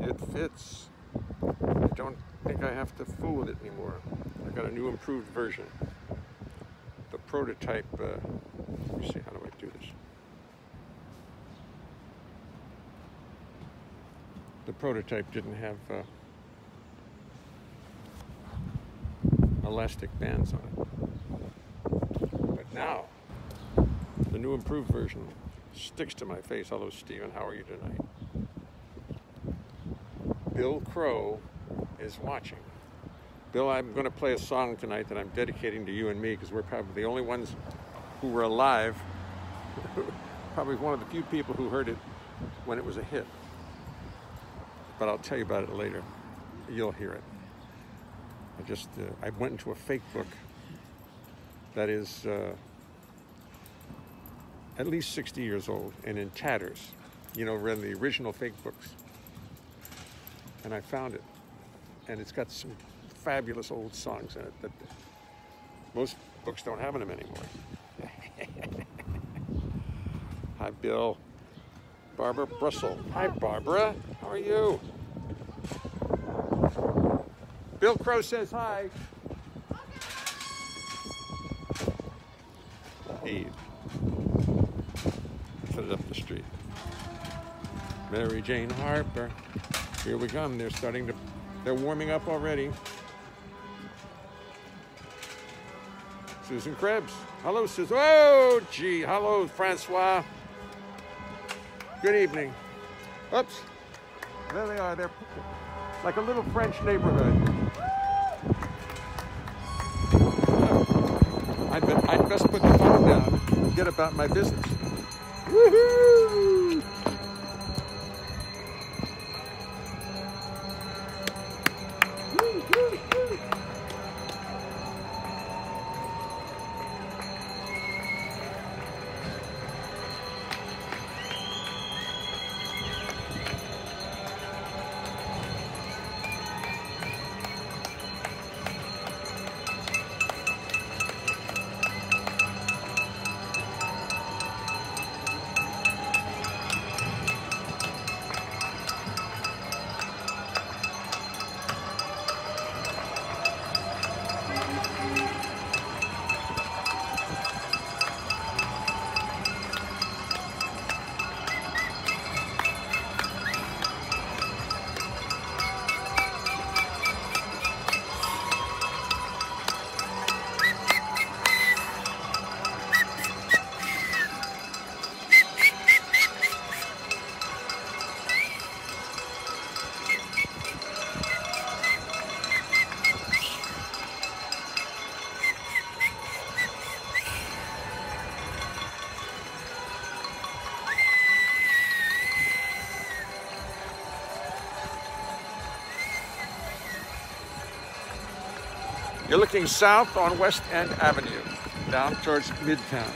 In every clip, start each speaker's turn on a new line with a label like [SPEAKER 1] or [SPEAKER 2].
[SPEAKER 1] It fits. I don't think I have to fool with it anymore. I got a new improved version. The prototype, let me see, how do I do this? The prototype didn't have elastic bands on it. But now, the new improved version sticks to my face. Hello, Stephen. How are you tonight? Bill Crow is watching. Bill, I'm going to play a song tonight that I'm dedicating to you and me because we're probably the only ones who were alive. Probably one of the few people who heard it when it was a hit. But I'll tell you about it later. You'll hear it. I went into a fake book that is at least 60 years old and in tatters. You know, read the original fake books. And I found it. And it's got some fabulous old songs in it that most books don't have in them anymore. Hi, Bill. Barbara Brussel. Hi, Barbara. How are you? Bill Crow says hi. Hey. Put it up the street. Mary Jane Harper. Here we come. They're warming up already. Susan Krebs. Hello, Susan. Oh, gee. Hello, Francois. Good evening. Oops. There they are. They're like a little French neighborhood. I'd best put the phone down and get about my business. Woohoo! You're looking south on West End Avenue, down towards Midtown.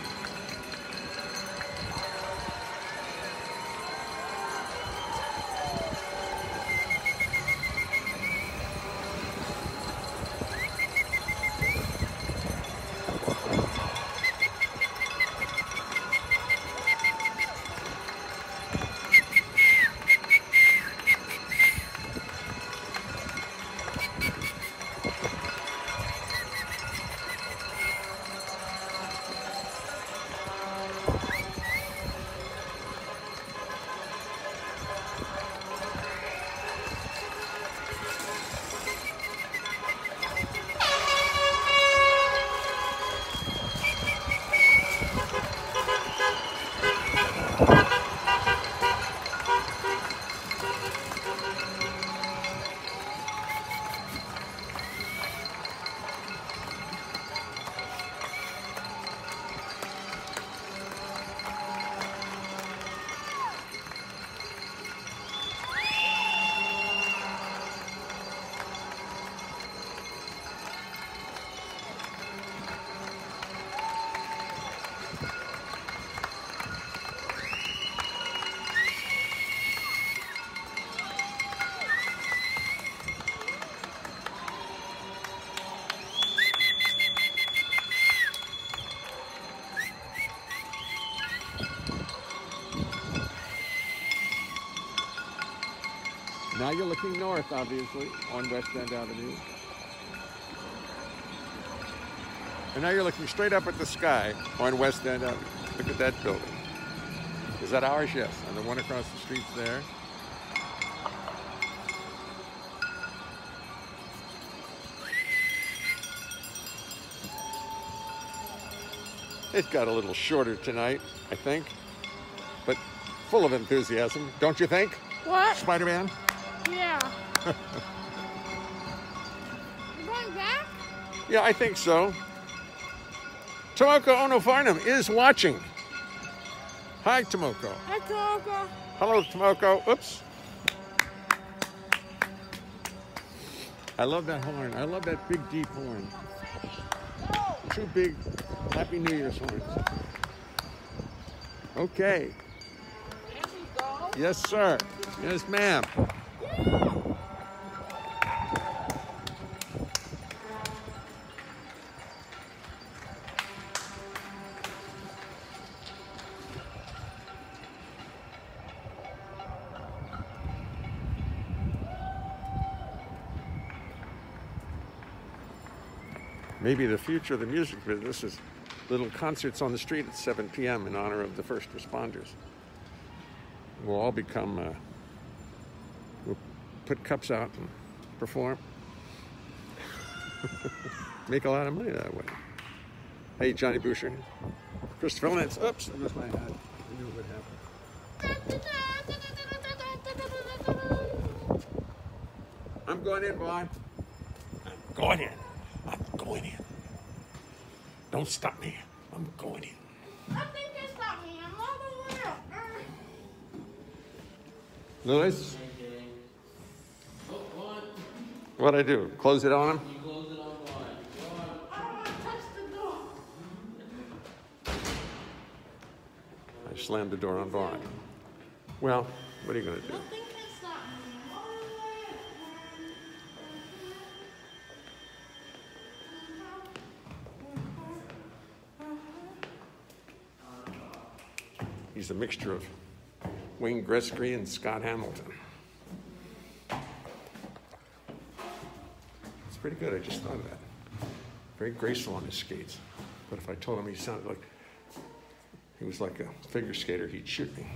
[SPEAKER 1] Now you're looking north, obviously, on West End Avenue. And now you're looking straight up at the sky on West End Avenue. Look at that building. Is that ours? Yes. And the one across the street's there. It got a little shorter tonight, I think, but full of enthusiasm, don't you think?
[SPEAKER 2] What?
[SPEAKER 1] Spider-Man?
[SPEAKER 2] Yeah. You going back?
[SPEAKER 1] Yeah, I think so. Tomoko Ono Farnham is watching. Hi, Tomoko.
[SPEAKER 2] Hi, Tomoko.
[SPEAKER 1] Hello, Tomoko. Oops. I love that horn. I love that big, deep horn. Two big Happy New Year's horns. Okay.
[SPEAKER 2] There we go.
[SPEAKER 1] Yes, sir. Yes, ma'am. Maybe the future of the music business is little concerts on the street at 7 p.m. in honor of the first responders. We'll all become, we'll put cups out and perform. Make a lot of money that way. Hey, Johnny Boucher. Christopher Lentz. Oops, that was my hat. I knew it would happen. I'm going in, boy. I'm going in. I'm going in. Don't stop me. I'm going in.
[SPEAKER 2] I think they stopped me. I'm all the way up.
[SPEAKER 1] Louis? What'd I do? Close it on him?
[SPEAKER 2] I don't want to touch the door.
[SPEAKER 1] I slammed the door on Vaughn. Well, what are you going to do?
[SPEAKER 2] Nothing can stop me. I'm all the way up.
[SPEAKER 1] He's a mixture of Wayne Gretzky and Scott Hamilton. It's pretty good. I just thought of that. Very graceful on his skates. But if I told him he sounded like he was like a figure skater, he'd shoot me.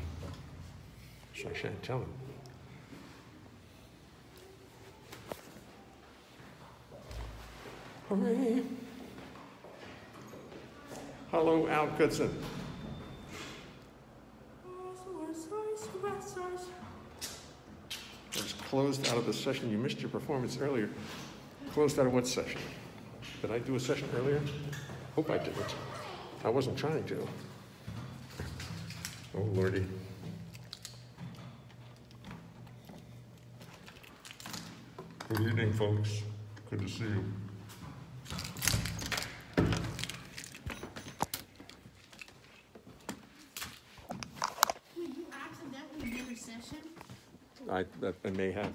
[SPEAKER 1] So I shan't tell him. Hooray! Hello, Al Goodson. I was closed out of the session. You missed your performance earlier. Closed out of what session? Did I do a session earlier? Hope I didn't. I wasn't trying to. Oh, Lordy. Good evening, folks. Good to see you.
[SPEAKER 2] Did you accidentally do a session?
[SPEAKER 1] I may have.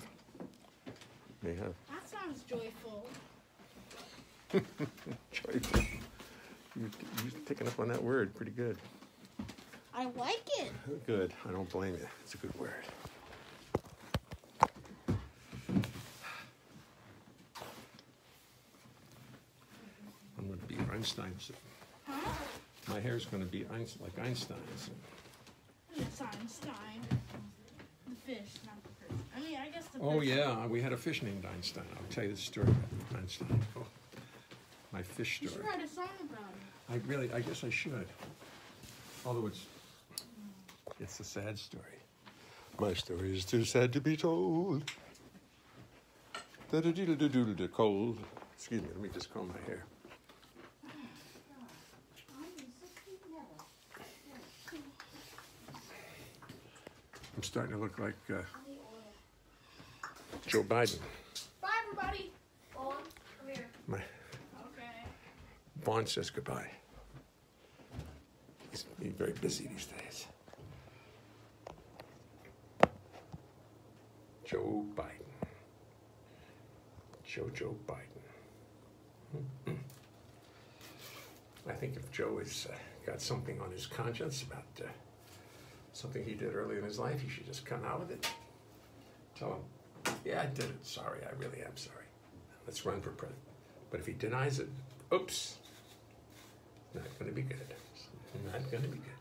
[SPEAKER 1] May have.
[SPEAKER 2] That sounds joyful.
[SPEAKER 1] Joyful. You're picking up on that word pretty good.
[SPEAKER 2] I like it.
[SPEAKER 1] Good. I don't blame you. It's a good word. I'm going to be Einstein soon.
[SPEAKER 2] Huh?
[SPEAKER 1] My hair's going to be like Einstein's.
[SPEAKER 2] It's Einstein. The fish, not the person. I mean, I guess the
[SPEAKER 1] Oh,
[SPEAKER 2] person.
[SPEAKER 1] yeah. We had a fish named Einstein. I'll tell you the story about Einstein. Oh, my fish
[SPEAKER 2] You should
[SPEAKER 1] story.
[SPEAKER 2] write a song about it.
[SPEAKER 1] I guess I should. Although it's a sad story. My story is too sad to be told. Cold. Excuse me, let me just comb my hair. I'm starting to look like Joe Biden.
[SPEAKER 2] Bye, everybody. Vaughn, come here.
[SPEAKER 1] My
[SPEAKER 2] Okay.
[SPEAKER 1] Vaughn says goodbye. He's very busy these days. Joe Biden. Joe Biden. I think if Joe has got something on his conscience about something he did early in his life, he should just come out with it. Tell him, Yeah, I did it. Sorry, I really am sorry. Let's run for president. But if he denies it, oops, not going to be good. Not going to be good.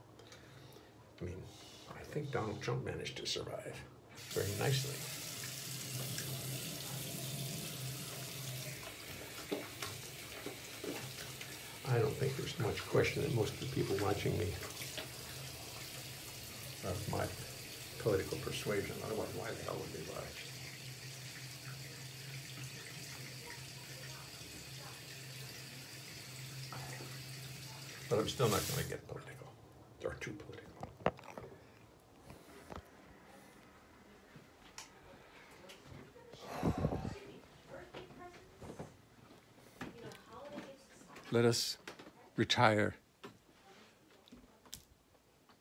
[SPEAKER 1] I mean, I think Donald Trump managed to survive very nicely. I don't think there's much question that most of the people watching me of my political persuasion. Otherwise, why the hell would they watch? But I'm still not going to get political, or too political. Let us retire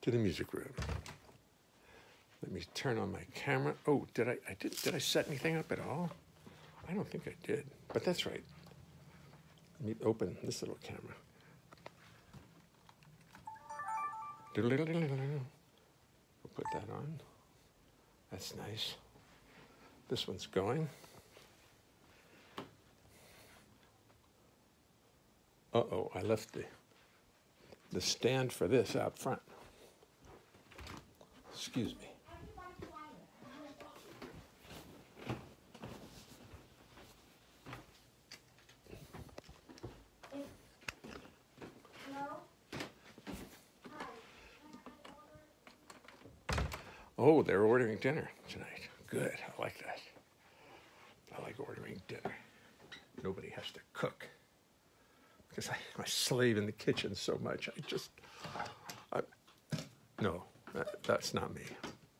[SPEAKER 1] to the music room. Let me turn on my camera. Oh, did I set anything up at all? I don't think I did, but that's right. Let me open this little camera. We'll put that on. That's nice. This one's going. Uh-oh, I left the stand for this out front. Excuse me. Oh, they're ordering dinner tonight. Good, I like that. I like ordering dinner. Nobody has to cook. Because I slave in the kitchen so much. No, that's not me.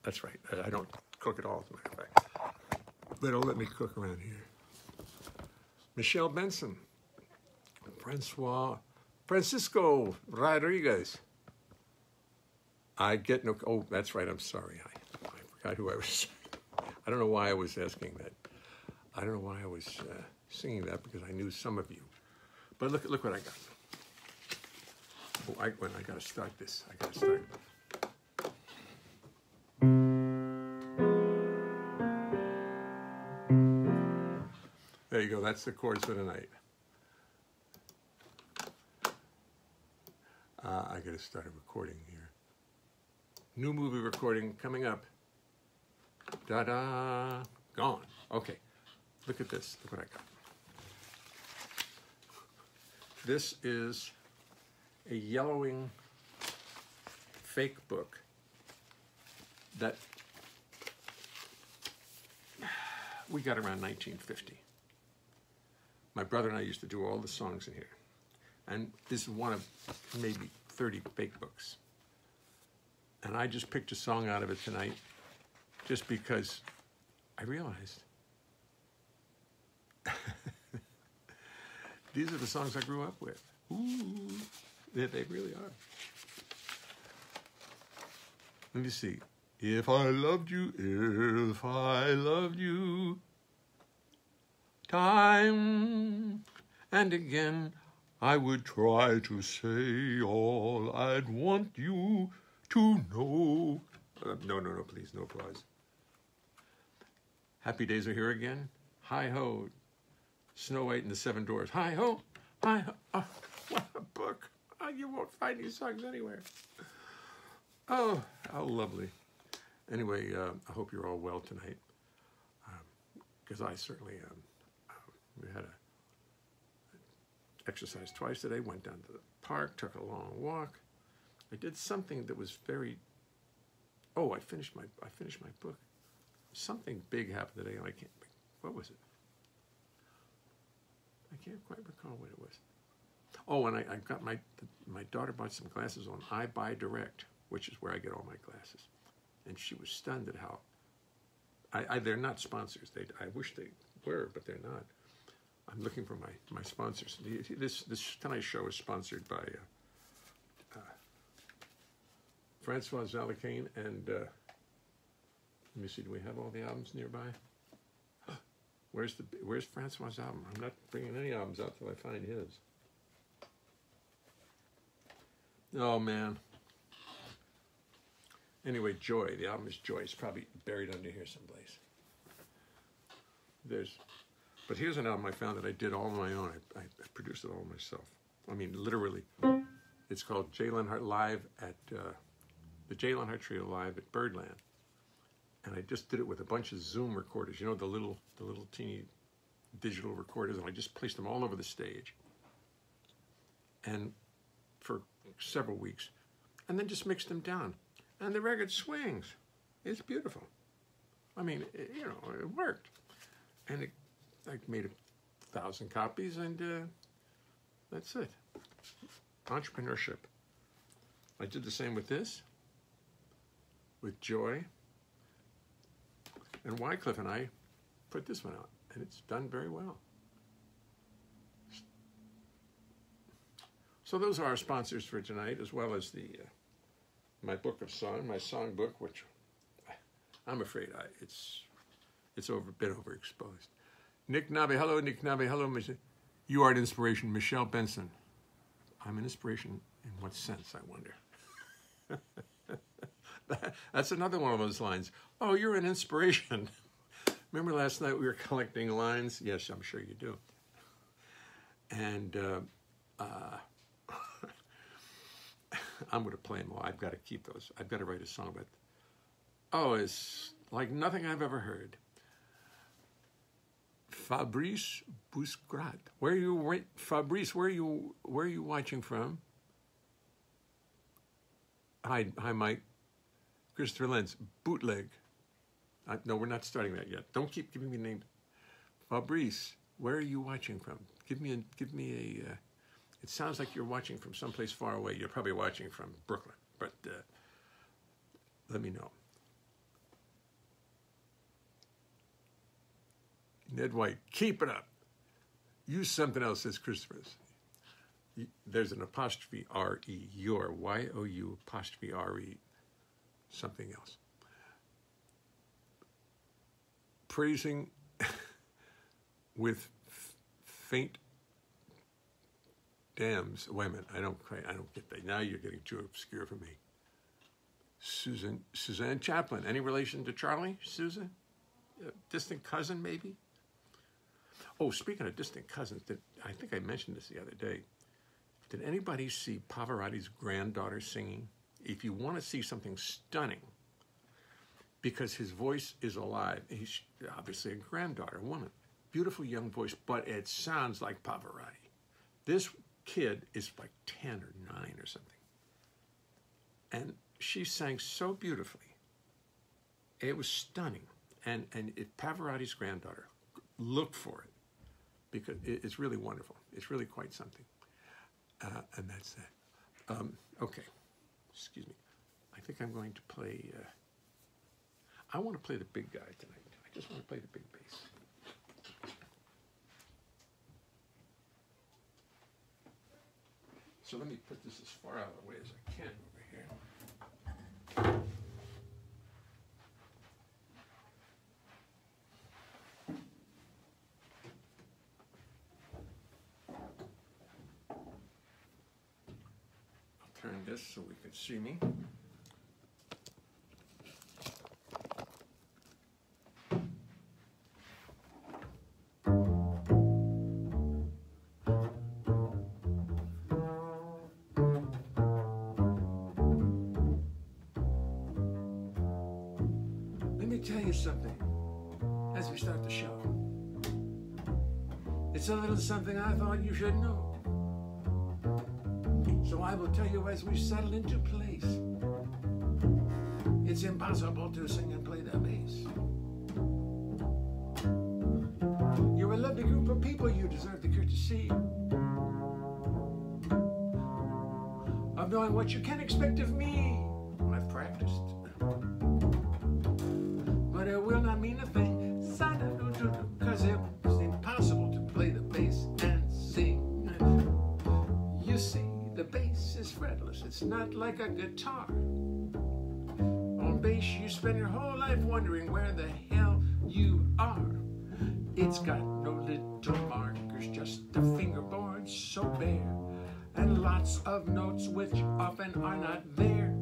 [SPEAKER 1] That's right. I don't cook at all, as a matter of fact. They don't let me cook around here. Michelle Benson. Francisco Rodriguez. I get no... Oh, that's right. I'm sorry. I forgot who I was... I don't know why I was asking that. I don't know why I was singing that, because I knew some of you. But look what I got. Oh, I got to start this. I got to start. There you go. That's the chords for tonight. I got to start a recording here. New movie recording coming up. Da-da. Gone. Okay. Look at this. Look what I got. This is a yellowing fake book that we got around 1950. My brother and I used to do all the songs in here. And this is one of maybe 30 fake books. And I just picked a song out of it tonight just because I realized these are the songs I grew up with. Ooh, they really are. Let me see. If I loved you, time and again, I would try to say all I'd want you to know. No, please, no applause. Happy Days Are Here Again. Hi-ho. Snow White and the Seven Dwarfs. Hi-ho, hi-ho. Oh, what a book. Oh, you won't find these songs anywhere. Oh, how lovely. Anyway, I hope you're all well tonight, because I certainly am. We had exercise twice today, went down to the park, took a long walk. I did something that was very... Oh, I finished my book. Something big happened today, and I can't... What was it? I can't quite recall what it was. Oh, and I got my daughter bought some glasses on I Buy Direct, which is where I get all my glasses. And she was stunned at how... they're not sponsors. I wish they were, but they're not. I'm looking for my sponsors. This tonight's show is sponsored by Francois Zalakane and let me see. Do we have all the albums nearby? Where's Francois' album? I'm not bringing any albums out till I find his. Oh man. Anyway, Joy. The album is Joy. It's probably buried under here someplace. But here's an album I found that I did all on my own. I produced it all myself. I mean, literally. It's called J. Leonhart Live at, the J. Leonhart Trio Live at Birdland. And I just did it with a bunch of Zoom recorders, you know, the little teeny digital recorders, and I just placed them all over the stage. And for several weeks. And then just mixed them down. And the record swings. It's beautiful. I mean, you know, it worked. And I made 1,000 copies, and that's it. Entrepreneurship. I did the same with this, with Joy. And Wycliffe and I put this one out, and it's done very well. So those are our sponsors for tonight, as well as the my book of song, my song book, which I'm afraid it's a bit overexposed. Nick Nabe, hello, Nick Nabe, hello, you are an inspiration, Michelle Benson. I'm an inspiration in what sense, I wonder? That's another one of those lines. Oh, you're an inspiration. Remember last night we were collecting lines? Yes, I'm sure you do. And I'm going to play them all. I've got to keep those. I've got to write a song about. Oh, it's like nothing I've ever heard. Fabrice Bouscrat. Where are you, Fabrice? Where are you watching from? Hi, Mike. Christopher Lenz. Bootleg. No, we're not starting that yet. Don't keep giving me names. Fabrice, where are you watching from? Give me a. It sounds like you're watching from someplace far away. You're probably watching from Brooklyn, but let me know. Ned White, keep it up. Use something else, says Christopher's. There's an apostrophe R-E, your, Y-O-U apostrophe R-E, something else. Praising with faint dams. Wait a minute, I don't get that. Now you're getting too obscure for me. Suzanne Chaplin. Any relation to Charlie, Susan? Distant cousin, maybe? Oh, speaking of distant cousins, I think I mentioned this the other day. Did anybody see Pavarotti's granddaughter singing? If you want to see something stunning, because his voice is alive. He's obviously a granddaughter, a woman. Beautiful young voice, but it sounds like Pavarotti. This kid is like 10 or 9 or something. And she sang so beautifully. It was stunning. And if Pavarotti's granddaughter, look for it, because it's really wonderful. It's really quite something. And that's that. Okay, excuse me. I think I'm going to play, I want to play the big guy tonight. I just want to play the big bass. So let me put this as far out of the way as I can over here. I'll turn this so we can see me. Tell you something as we start the show. It's a little something I thought you should know. So I will tell you as we settle into place. It's impossible to sing and play the bass. You're a lovely group of people, you deserve the courtesy of knowing what you can expect of me. I've practiced. But it will not mean a thing, because it's impossible to play the bass and sing. You see, the bass is fretless, it's not like a guitar. On bass, you spend your whole life wondering where the hell you are. It's got no little markers, just a fingerboard so bare, and lots of notes which often are not there.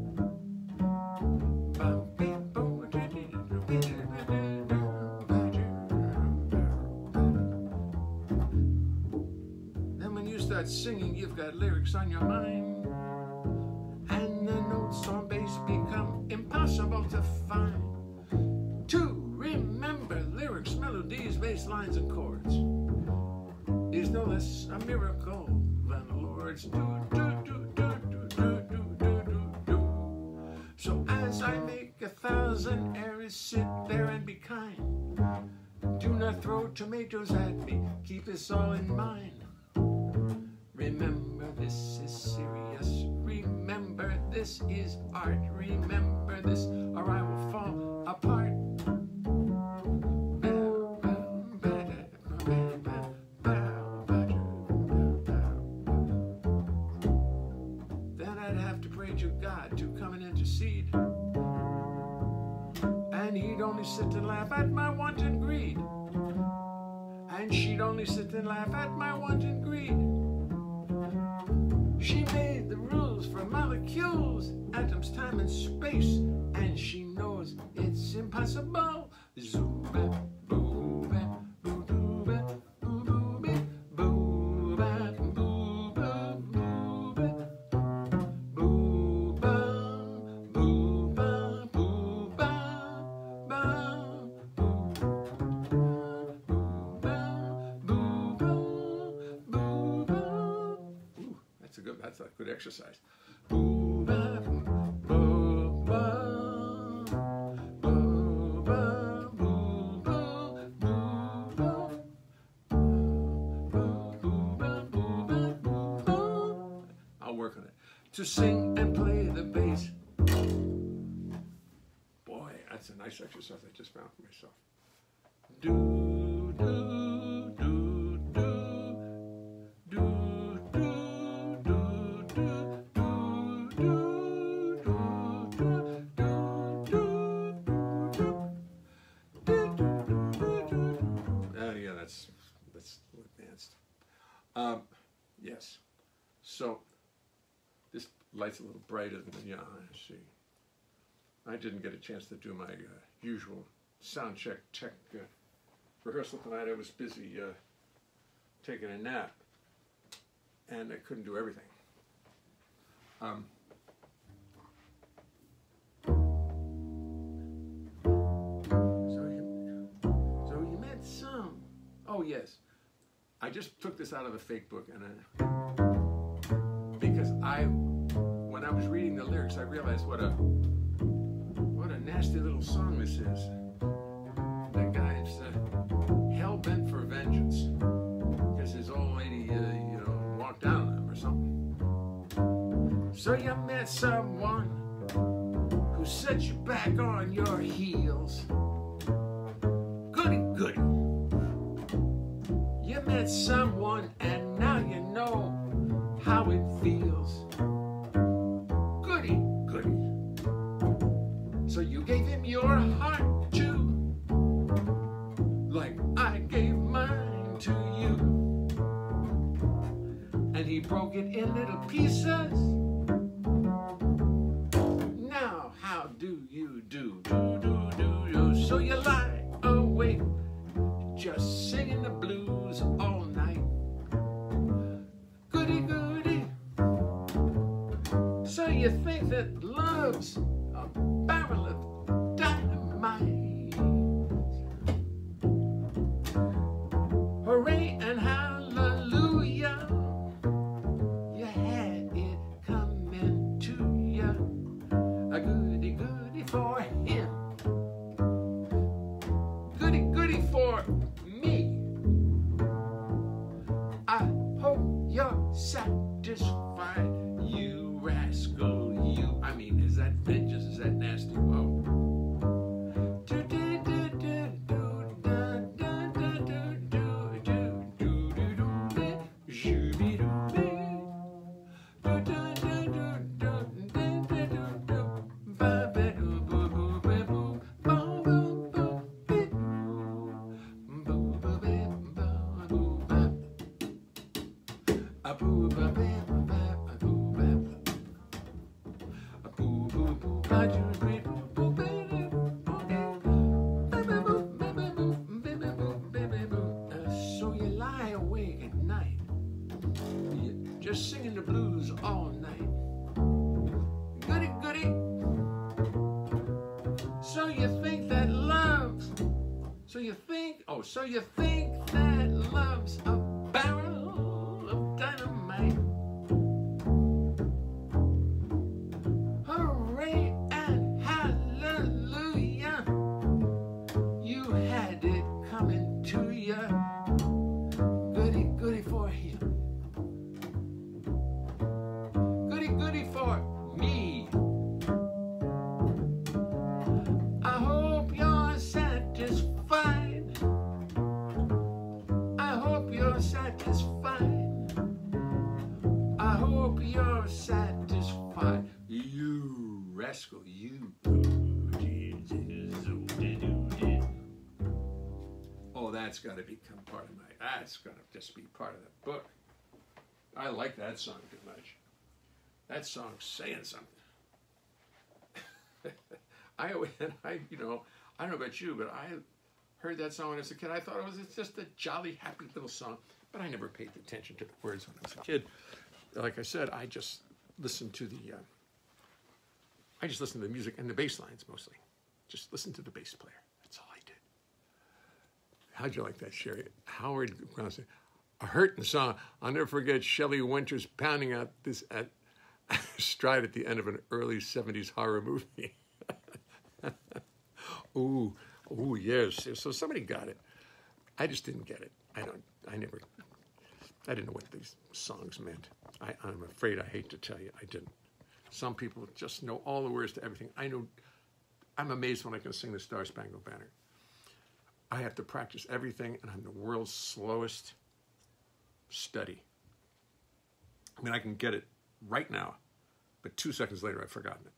[SPEAKER 1] start singing, you've got lyrics on your mind, and the notes on bass become impossible to find. To remember lyrics, melodies, bass lines, and chords is no less a miracle than the Lord's do, do, do, do, do, do, do, do, do, do. So as I make 1,000 errors, sit there and be kind. Do not throw tomatoes at me, keep this all in mind. Remember this is serious, remember this is art, remember this or I will fall apart. Then I'd have to pray to God to come and intercede, and he'd only sit and laugh at my wanton greed, and she'd only sit and laugh at my wanton greed. She made the rules for molecules, atoms, time, and space, and she knows it's impossible. Zooba, booba, booba, booba, booba, booba, booba, booba, booba, booba, booba. That's a good exercise. Booba, booba, booba, booba, booba, booba, booba, booba. I'll work on it. To sing and play the bass. Boy, that's a nice exercise I just found for myself. Do, do, do, do, do, do. Yeah, that's advanced. Yes. So this light's a little brighter than I see. I didn't get a chance to do my usual sound check tech rehearsal tonight. I was busy taking a nap, and I couldn't do everything. So you met some. Oh yes, I just took this out of the fake book, and because when I was reading the lyrics, I realized what a nasty little song this is. That guy's hell bent for vengeance because his old lady, walked out on him or something. So you met someone who set you back on your heels. Goody, goody. You met someone and now you know how it feels. Goody, goody. So you gave him your heart too, like I gave mine to you. And he broke it in little pieces. Now how do you do? Do, do, do, do. So you lie awake, just singing the blues all night. Goody, goody. So you think that love's a barrel of dynamite. Hooray and hallelujah, you had it coming to ya. A goody, goody for him. Goody, goody for me. I hope you're satisfied, you rascal, you. I mean, is that vengeance? Is that nasty? Whoa. So you lie awake at night. just singing the blues all night. Goody, goody. So you think that love's, so you think that love's a barrel of dynamite. Hooray and hallelujah, you had it coming to ya. Goody, goody for him. Goody, goody for me. I hope you're satisfied. I hope you're satisfied. I hope you're satisfied. You rascal, you. Oh, that's got to become part of that's got to just be part of the book. I like that song too much. That song's saying something. I don't know about you, but I heard that song when I was a kid. I thought it was just a jolly, happy little song, but I never paid attention to the words when I was a kid. Like I said, I just listened to the music and the bass lines mostly. Just listen to the bass player. That's all I did. How'd you like that, Sherry? Howard Brown said, a hurting song. I'll never forget Shelley Winters pounding out this at stride at the end of an early 70s horror movie. Ooh, yes. So somebody got it. I just didn't get it. I didn't know what these songs meant. I'm afraid, I hate to tell you, I didn't. Some people just know all the words to everything. I'm amazed when I can sing the Star Spangled Banner. I have to practice everything, and I'm the world's slowest study. I mean, I can get it right now, but 2 seconds later, I've forgotten it.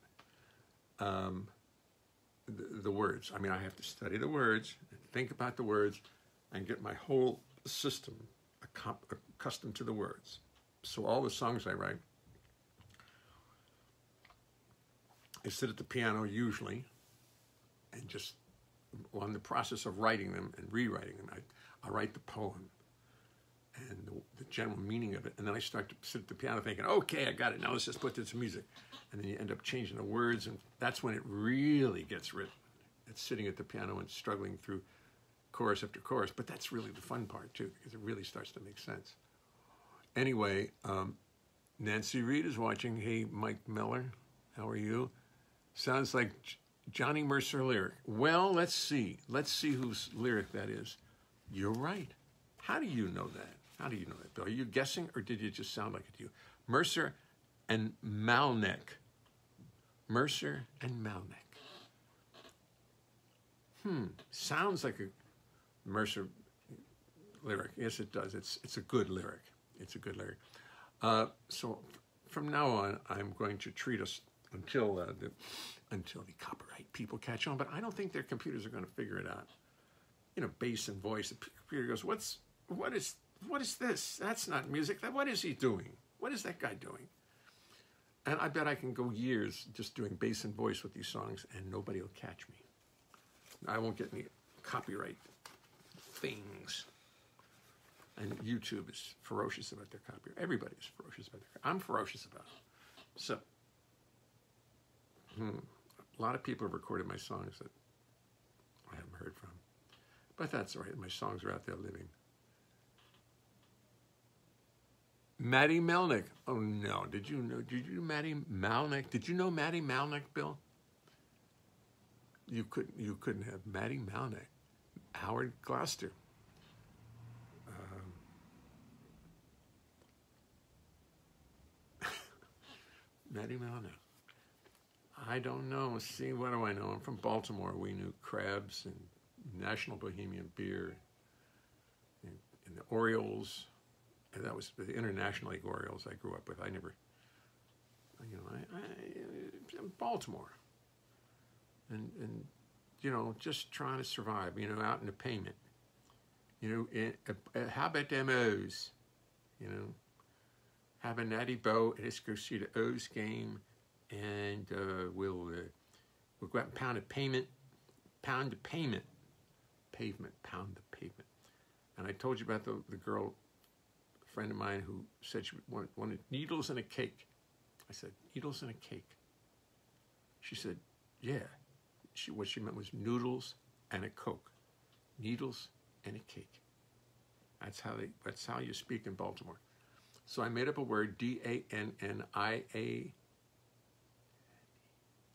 [SPEAKER 1] The words. I mean, I have to study the words, and think about the words, and get my whole system accustomed to the words. So all the songs I write, I sit at the piano usually, and just on the process of writing them and rewriting them, I write the poem and the general meaning of it, and then I start to sit at the piano thinking, okay, I got it, now let's just put this to music. And then you end up changing the words, and that's when it really gets written. It's sitting at the piano and struggling through chorus after chorus, but that's really the fun part too, because it really starts to make sense. Anyway, Nancy Reed is watching. Hey, Mike Miller, how are you? Sounds like Johnny Mercer lyric. Well, let's see. Let's see whose lyric that is. You're right. How do you know that? How do you know that, Bill? Are you guessing, or did it just sound like it to you? Mercer and Malneck. Mercer and Malneck. Sounds like a Mercer lyric. Yes, it does. It's a good lyric. It's a good lyric. So from now on, I'm going to treat us until the copyright people catch on. But I don't think their computers are going to figure it out. You know, bass and voice. The computer goes, what is this? That's not music. What is he doing? What is that guy doing? And I bet I can go years just doing bass and voice with these songs, and nobody will catch me. I won't get any copyright things. And YouTube is ferocious about their copyright. Everybody's ferocious about their copyright. I'm ferocious about it. So, a lot of people have recorded my songs that I haven't heard from. But that's all right. My songs are out there living. Maddie Melnick. Oh no! Did you know Maddie Malnick? Did you know Maddie Malnick, Bill? You couldn't have Maddie Malnick. Howard Gloucester. Maddie Malnick. I don't know. See, what do I know? I'm from Baltimore. We knew crabs and National Bohemian Beer and the Orioles. And that was the International League Orioles I grew up with. I never, I'm Baltimore. And just trying to survive, out in the payment. How about them O's? Have a natty bow. Let's go see the O's game, and we'll go out and pound the pavement. And I told you about the girl friend of mine who said she wanted needles and a cake. I said, needles and a cake. She said, yeah. What she meant was noodles and a Coke. Needles and a cake. That's how you speak in Baltimore. So I made up a word, D-A-N-N-I-A,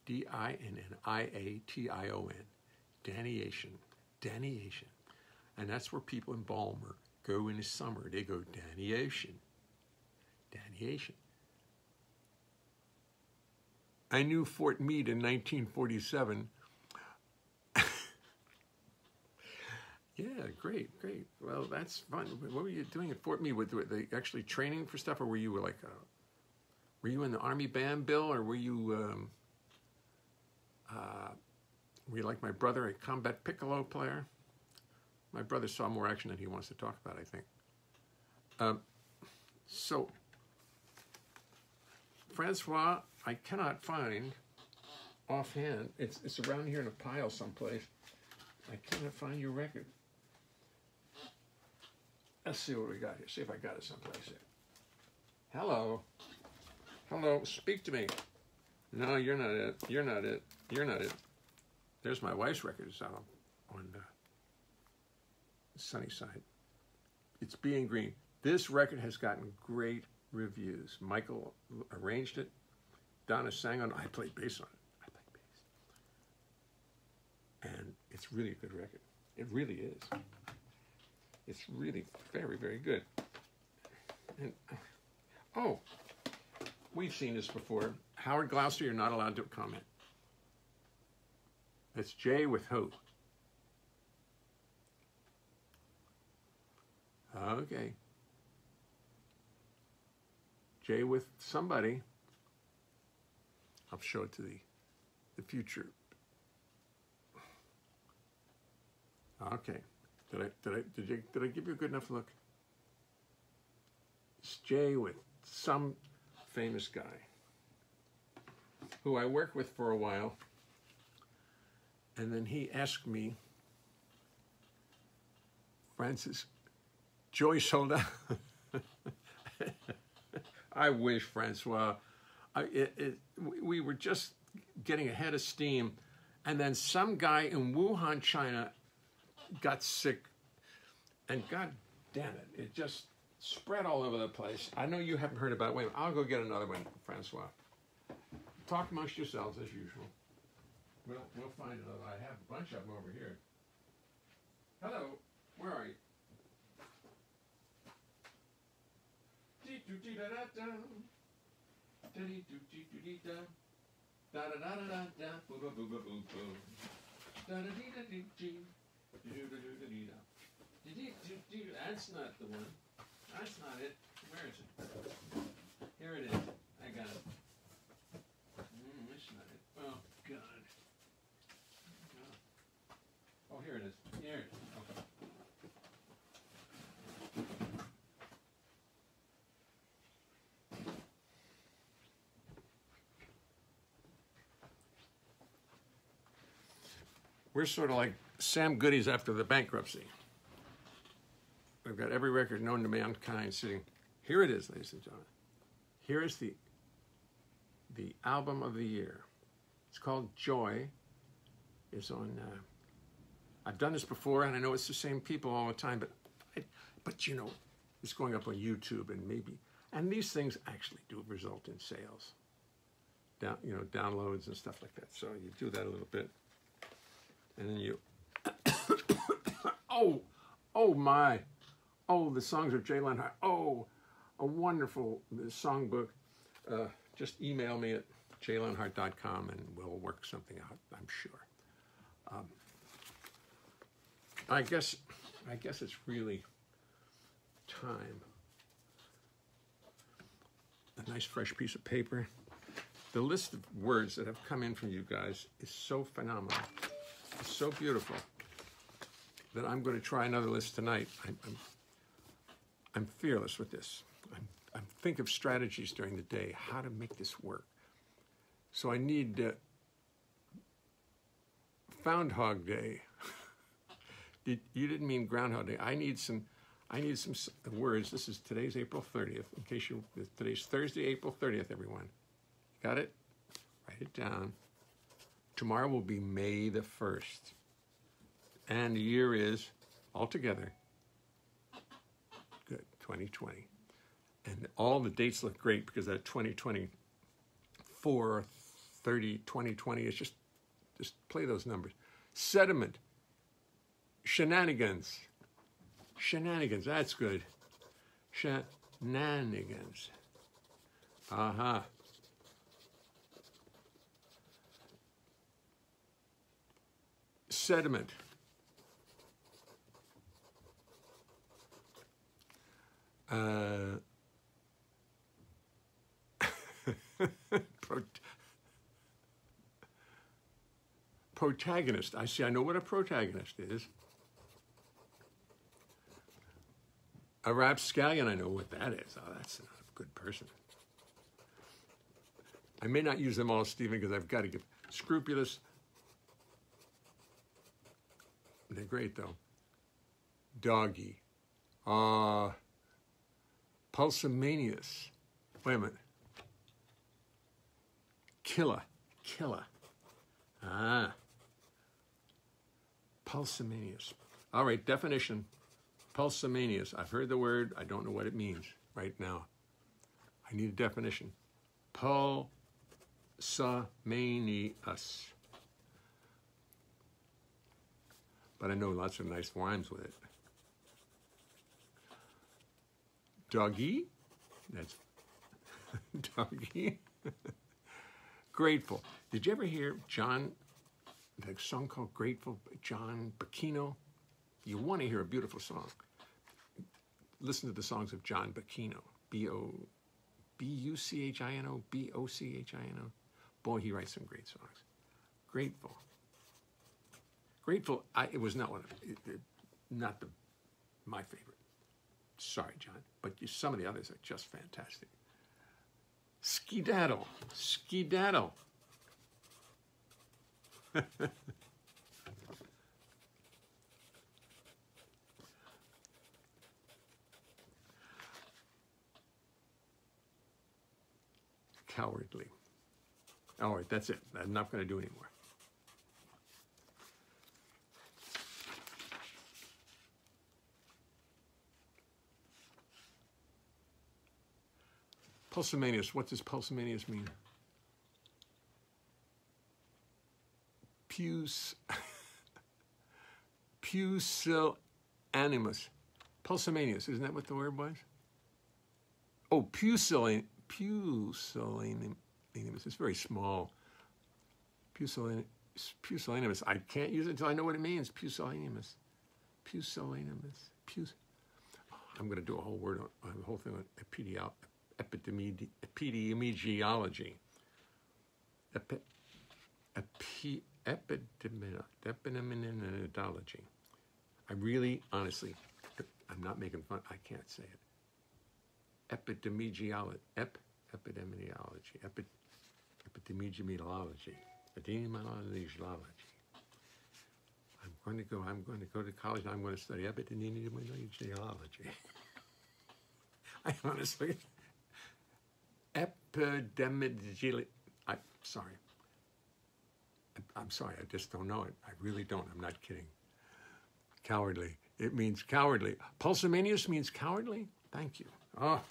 [SPEAKER 1] D-I-N-N-I-A-T-I-O-N, Daniation, Daniation. And that's where people in Baltimore go in the summer. They go Daniation, Daniation. I knew Fort Meade in 1947. Yeah, great. Well, that's fun. What were you doing at Fort Meade? Were they actually training for stuff, or were you like, were you in the Army band, Bill, or were you like my brother, a combat piccolo player? My brother saw more action than he wants to talk about, I think. So, Francois, I cannot find offhand. It's around here in a pile someplace. I cannot find your record. Let's see what we got here. See if I got it someplace here. Hello. Hello. Speak to me. No, you're not it. You're not it. You're not it. There's my wife's record. It's out on the sunny side. It's Being Green. This record has gotten great reviews. Michael arranged it. Donna sang on it. I played bass on it. And it's really a good record. It really is. It's really very, very good. And, oh, we've seen this before. Howard Gloucester, you're not allowed to comment. That's Jay with who? Okay. Jay with somebody. I'll show it to the future. Okay. Did I give you a good enough look? It's Jay with some famous guy who I worked with for a while, and then he asked me, Francis, Joy sold out. I wish, Francois. We were just getting ahead of steam, and then some guy in Wuhan, China, got sick, and God damn it, it just spread all over the place. I know you haven't heard about it. Wait, I'll go get another one, Francois. Talk amongst yourselves as usual. We'll find another. I have a bunch of them over here. Hello, where are you? That's not the one. That's not it. Where is it? Here it is. I got it. That's not it. Oh, God. Oh, here it is. Here it is. Okay. We're sort of like Sam Goody's after the bankruptcy. We've got every record known to mankind sitting. Here it is, ladies and gentlemen. Here is the album of the year. It's called Joy. It's on. I've done this before, and I know it's the same people all the time, but you know, it's going up on YouTube and these things actually do result in sales. Downloads and stuff like that. So you do that a little bit, and then you. The songs of Jay Leonhart. Oh, a wonderful songbook. Just email me at jayleonhart.com and we'll work something out, I'm sure. I guess it's really time. A nice fresh piece of paper. The list of words that have come in from you guys is so phenomenal. It's so beautiful that I'm going to try another list tonight. I'm fearless with this. I think of strategies during the day, how to make this work. So I need Foundhog Day. You didn't mean Groundhog Day. I I need some words. This is today's April 30th. In case today's Thursday, April 30th, everyone. Got it? Write it down. Tomorrow will be May the 1st. And the year is, altogether, good, 2020. And all the dates look great because that 2024, 30, 2020 is just play those numbers. Sediment. Shenanigans. Shenanigans, that's good. Shenanigans. Aha. Sediment. Protagonist. I know what a protagonist is. A rapscallion, I know what that is. Oh, that's not a good person. I may not use them all, Stephen, because I've got to give scrupulous. They're great, though. Doggy. Pulsamanius. Wait a minute. Killer. Pulsamanius. All right, definition. Pulsamanius. I've heard the word. I don't know what it means right now. I need a definition. Pulsamanius. But I know lots of nice rhymes with it. Doggy. That's doggy. Grateful. Did you ever hear that song called Grateful, John Bacchino? You want to hear a beautiful song. Listen to the songs of John Bacchino. B-U-C-H-I-N-O, B-O-C-H-I-N-O. Boy, he writes some great songs. Grateful. Grateful, it was not my favorite. Sorry, John, but some of the others are just fantastic. Skedaddle. Cowardly. All right, that's it. I'm not going to do any more. Pulsamanius. What does pulsamanius mean? Pusillanimous. Pulsamanius. Isn't that what the word was? Oh, pusillanimous. It's very small. Pusillanimous. I can't use it until I know what it means. Pusillanimous. I'm going to do a whole thing on epidemiology. Epidemiology. I really, honestly, I'm not making fun. I can't say it. Epidemiology. I'm going to go to college. I'm going to study epidemiology. I honestly, epidemiology. I'm sorry. I just don't know it. I really don't. I'm not kidding. Cowardly. It means cowardly. Pulsamanius means cowardly. Thank you. Well,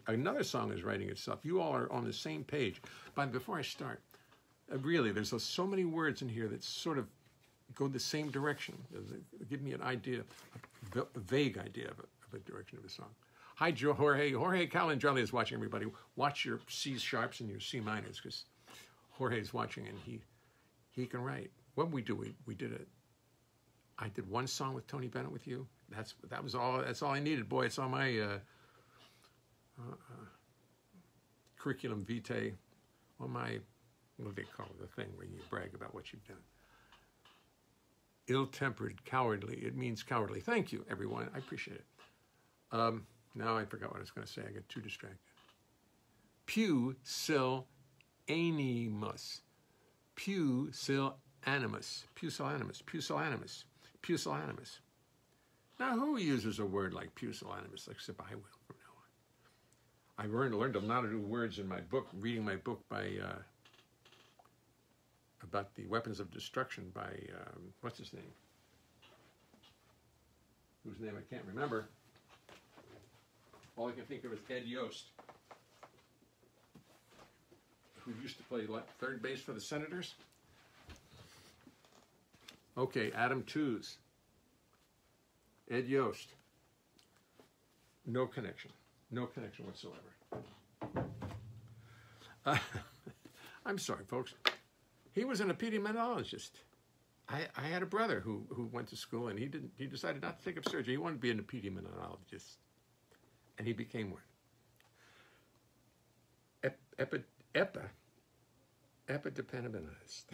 [SPEAKER 1] another song is writing itself. You all are on the same page. But before I start, really, there's so many words in here that sort of go the same direction. Give me an idea, a vague idea of a direction of a song. Hi, Jorge. Jorge Calendrelli is watching, everybody. Watch your C sharps and your C minors, because Jorge is watching and he can write. What did we do? I did one song with Tony Bennett with you. That's all I needed. Boy, it's on my curriculum vitae, on my, what do they call it, the thing where you brag about what you've done. Ill-tempered, cowardly. It means cowardly. Thank you, everyone. I appreciate it. Now I forgot what I was going to say. I got too distracted. Pusillanimous. Pusillanimous. pusillanimous. Now, who uses a word like pusillanimous, except I will from now on? I learned a lot of new words in my book, reading my book by, about the weapons of destruction by, what's his name? Whose name I can't remember. All I can think of is Ed Yost, who used to play third base for the Senators. Okay, Adam Tooze. Ed Yost. No connection. No connection whatsoever. I'm sorry, folks. He was an epidemiologist. I had a brother who went to school, and he decided not to take up surgery. He wanted to be an epidemiologist, and he became one. Epidemiologist.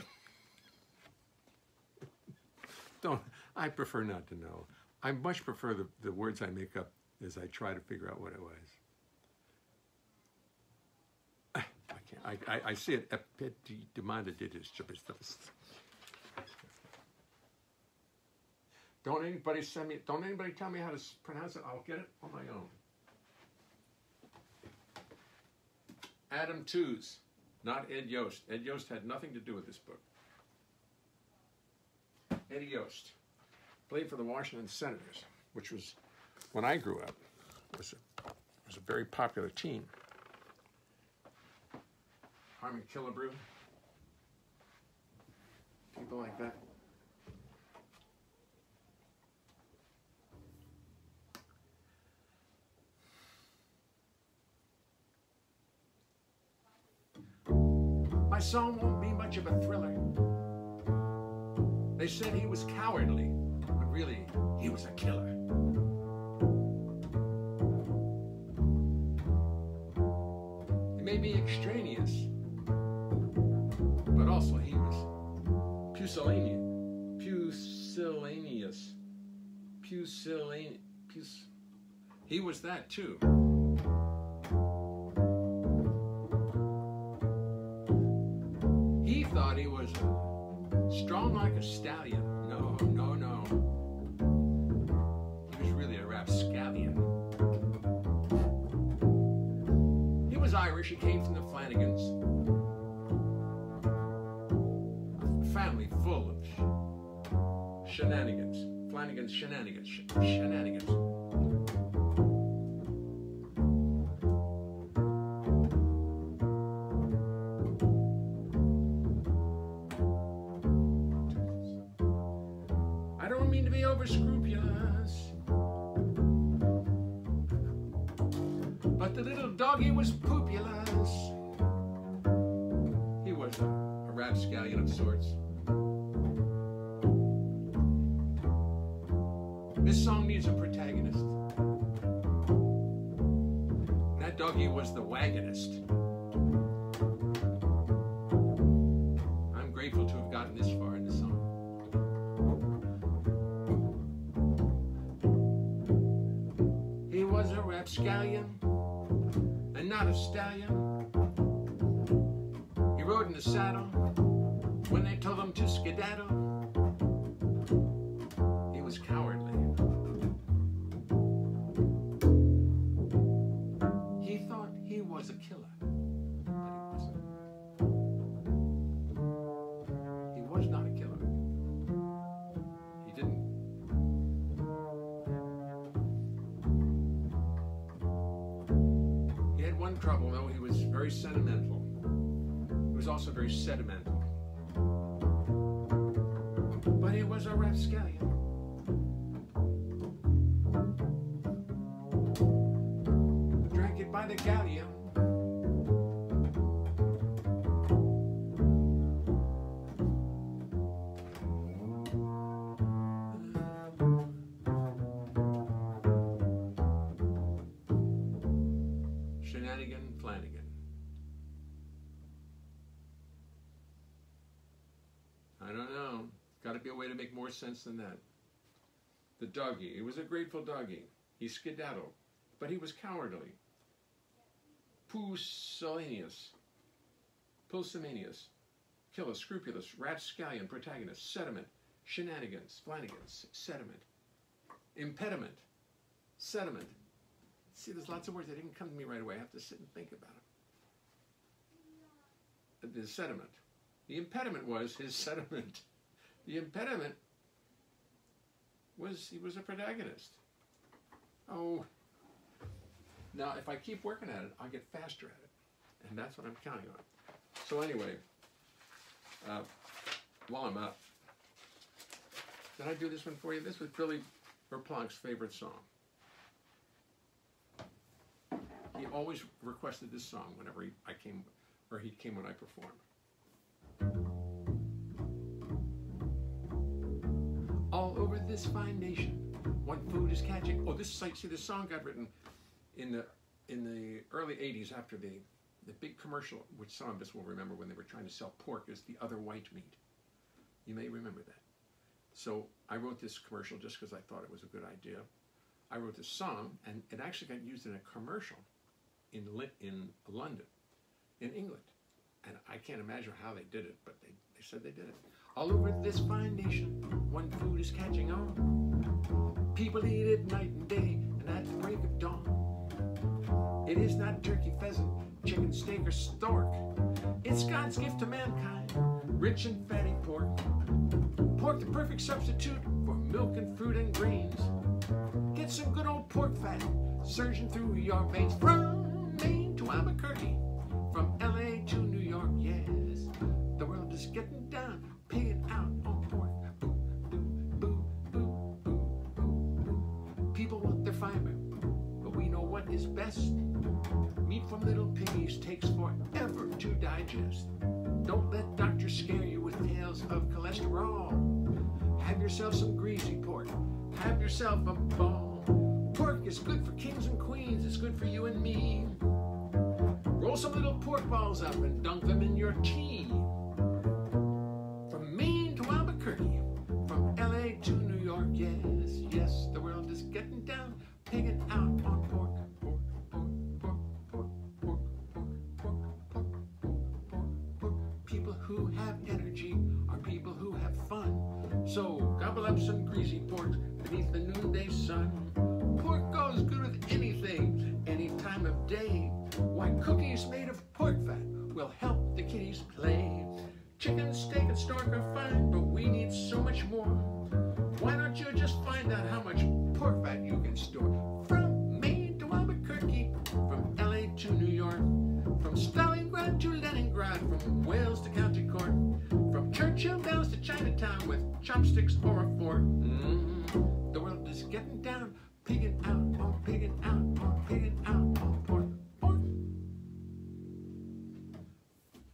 [SPEAKER 1] I prefer not to know. I much prefer the words I make up as I try to figure out what it was. I can't. I see it. Don't anybody tell me how to pronounce it. I'll get it on my own. Adam Tooze, not Ed Yost. Ed Yost had nothing to do with this book. Eddie Yost played for the Washington Senators, which was, when I grew up, was a very popular team. Harmon Killebrew, people like that. My song won't be much of a thriller. They said he was cowardly, but really, he was a killer. He may be extraneous, but also he was pusillanimous. He was that too. He thought he was strong like a stallion. No. He was really a rapscallion. He was Irish. He came from the Flanagans. A family full of shenanigans. Flanagan's shenanigans. Shenanigans. Scrupulous, but the little doggy was poopulous. He was a rapscallion of sorts. This song needs a protagonist. That doggy was the wagonist. I'm grateful to have gotten this far in this song. Was a rapscallion and not a stallion. He rode in the saddle when they told him to skedaddle. He was cowardly. He thought he was a killer, but he wasn't. He was not a killer. He didn't. One trouble, though. He was very sentimental. He was also very sedimental. But he was a rapscallion. Drank it by the galleon. Flanagan. I don't know. Got to be a way to make more sense than that. The doggy. He was a grateful doggy. He skedaddled, but he was cowardly. Pusillanimous. Killer, scrupulous, rapscallion, protagonist, sediment, shenanigans, flanagans, sediment, impediment, sediment. See, there's lots of words that didn't come to me right away. I have to sit and think about it. The sediment. The impediment was his sediment. The impediment was he was a protagonist. Oh, now if I keep working at it, I'll get faster at it. And that's what I'm counting on. So anyway, while I'm up, did I do this one for you? This was Billy Verplanc's favorite song. He always requested this song whenever he came when I performed. All over this fine nation, one food is catching. Oh, this song got written in the early '80s after the big commercial, which some of us will remember when they were trying to sell pork as the other white meat. You may remember that. So I wrote this commercial just because I thought it was a good idea. I wrote this song, and it actually got used in a commercial in London, in England. And I can't imagine how they did it, but they said they did it. All over this fine nation, one food is catching on. People eat it night and day, and at the break of dawn. It is not turkey, pheasant, chicken, steak, or stork. It's God's gift to mankind, rich and fatty pork. Pork, the perfect substitute for milk and fruit and grains. Get some good old pork fat surging through your veins. From Maine to Albuquerque, from LA to New York, yes. The world is getting down, pigging out on pork. Boo, boo, boo, boo, boo, boo, boo. People want their fiber, but we know what is best. Meat from little piggies takes forever to digest. Don't let doctors scare you with tales of cholesterol. Have yourself some greasy pork. Have yourself a ball. Pork is good for kings and queens. It's good for you and me. Roll some little pork balls up and dunk them in your tea. From Maine to Albuquerque, from LA to New York, yes, yes, the world is getting down, pigging out on pork. Pork, pork, pork, pork, pork, pork, pork, pork, pork, pork. People who have energy are people who have fun. So gobble up some greasy pork beneath the noonday sun. Pork goes good with anything, any time of day. Why, cookies made of pork fat will help the kiddies play. Chicken, steak, and stork are fine, but we need so much more. Why don't you just find out how much pork fat you can store? From Maine to Albuquerque, from LA to New York, from Stalingrad to Leningrad, from Wales to County Cork, from Churchill Downs to Chinatown with chopsticks or a fork. The world is getting down, pigging out on pigging out on pigging out on pork.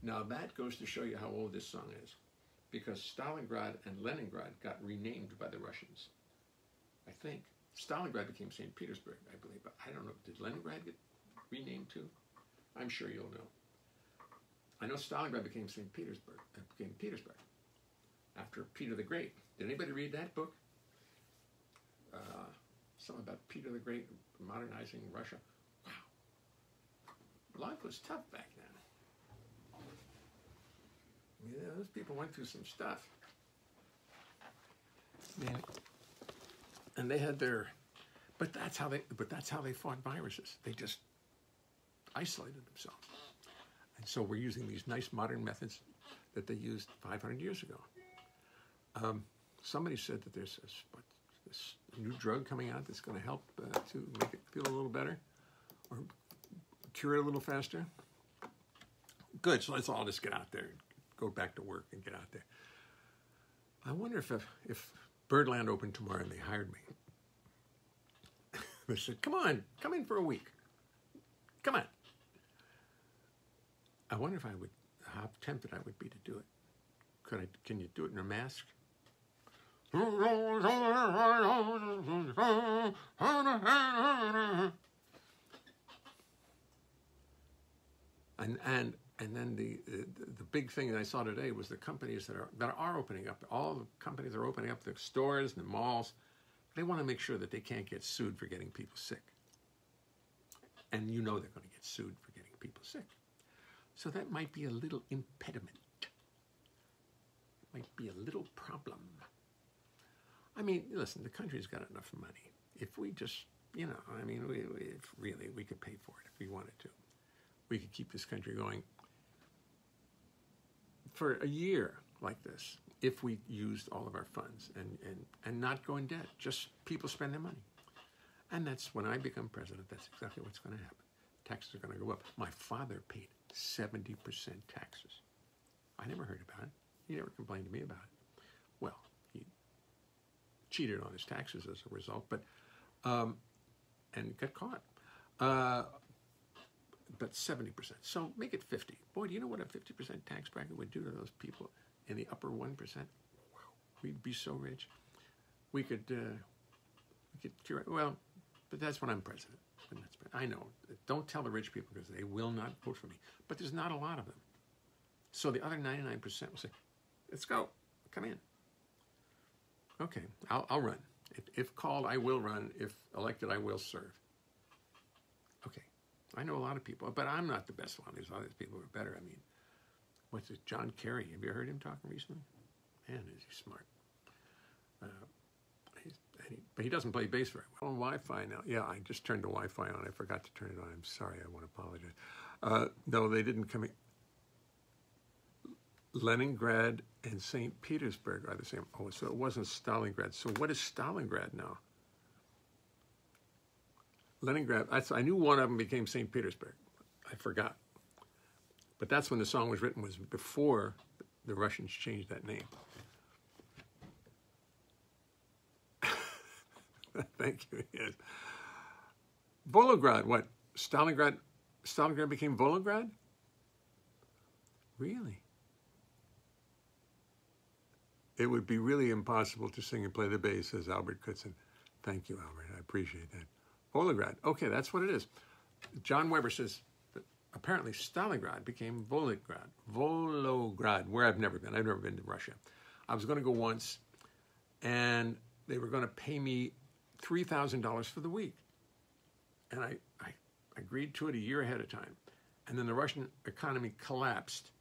[SPEAKER 1] Now that goes to show you how old this song is, because Stalingrad and Leningrad got renamed by the Russians. I think Stalingrad became St. Petersburg, I believe, but I don't know. Did Leningrad get renamed too? I'm sure you'll know. I know Stalingrad became St. Petersburg. Became Petersburg after Peter the Great. Did anybody read that book? Something about Peter the Great modernizing Russia. Wow, life was tough back then. Yeah, those people went through some stuff. Yeah. And they had their, but that's how they fought viruses. They just isolated themselves. And so we're using these nice modern methods that they used 500 years ago. Somebody said that there's this new drug coming out that's going to help to make it feel a little better or cure it a little faster. Good, so let's all just get out there, go back to work and get out there. I wonder if Birdland opened tomorrow and they hired me. They said, come on, come in for a week. Come on. I wonder if how tempted I would be to do it. Can you do it in a mask? And then the big thing that I saw today was the companies that are opening up. All the companies are opening up their stores and the malls. They want to make sure that they can't get sued for getting people sick. And you know they're going to get sued for getting people sick. So that might be a little impediment. Might be a little problem. I mean, listen, the country's got enough money. If we just, you know, I mean, we could pay for it if we wanted to. We could keep this country going for a year like this if we used all of our funds and not go in debt, just people spend their money. And that's when I become president, that's exactly what's going to happen. Taxes are going to go up. My father paid 70% taxes. I never heard about it. He never complained to me about it. Well, he cheated on his taxes as a result, but and got caught. But 70%. So make it 50. Boy, do you know what a 50% tax bracket would do to those people in the upper 1%? Wow, we'd be so rich. We could cure. Well, but that's when I'm president. I know. Don't tell the rich people because they will not vote for me. But there's not a lot of them. So the other 99% will say, let's go. Come in. Okay, I'll run. If called, I will run. If elected, I will serve. Okay. I know a lot of people, but I'm not the best one. There's other people who are better. I mean, what's it? John Kerry. Have you heard him talking recently? Man, is he smart. But he doesn't play bass very well. On Wi-Fi now. Yeah, I just turned the Wi-Fi on. I forgot to turn it on. I'm sorry. I want to apologize. No, they didn't come in. Leningrad and St. Petersburg are the same. Oh, so it wasn't Stalingrad. So what is Stalingrad now? Leningrad. I knew one of them became St. Petersburg. I forgot. But that's when the song was written, was before the Russians changed that name. Thank you. Yes. Volgograd. What? Stalingrad became Volgograd? Really? It would be really impossible to sing and play the bass, says Albert Kutzen. Thank you, Albert. I appreciate that. Volgograd. Okay, that's what it is. John Weber says that apparently Stalingrad became Volgograd. Volgograd, where I've never been. I've never been to Russia. I was going to go once, and they were going to pay me $3,000 for the week. And I agreed to it a year ahead of time. And then the Russian economy collapsed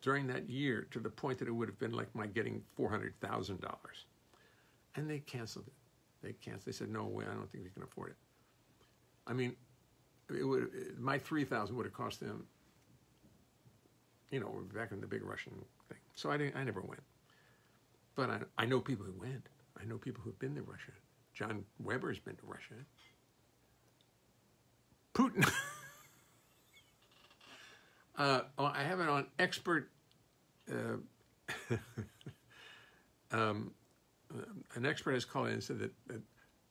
[SPEAKER 1] during that year to the point that it would have been like my getting $400,000. And they canceled it. They said, no way, I don't think we can afford it. I mean, my $3,000 would have cost them, you know, back in the big Russian thing. So I never went. But I know people who went. I know people who've been to Russia. John Weber's been to Russia. Putin. I have it on expert. An expert has called in and said that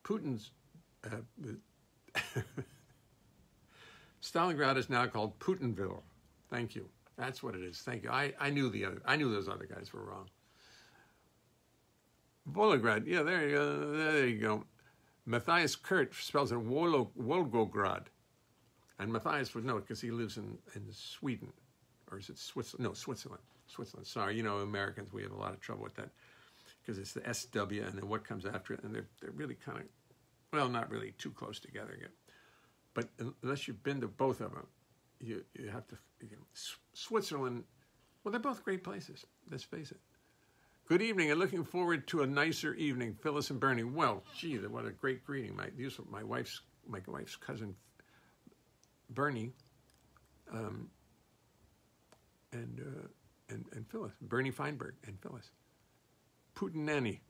[SPEAKER 1] Putin's Stalingrad is now called Putinville. Thank you. That's what it is. Thank you. I knew those other guys were wrong. Volgograd. Yeah, there you go. There you go. Matthias Kurt spells it Volgograd. And Matthias would know it because he lives in Sweden. Or is it Switzerland? No, Switzerland. Switzerland. Sorry, you know, Americans, we have a lot of trouble with that because it's the SW and then what comes after it. And they're really kind of, well, not really too close together again. But unless you've been to both of them, you have to, Switzerland, well, they're both great places. Let's face it. Good evening, and looking forward to a nicer evening, Phyllis and Bernie. Well, gee, what a great greeting. My wife's cousin, Bernie, and Phyllis, Bernie Feinberg and Phyllis. Putinani.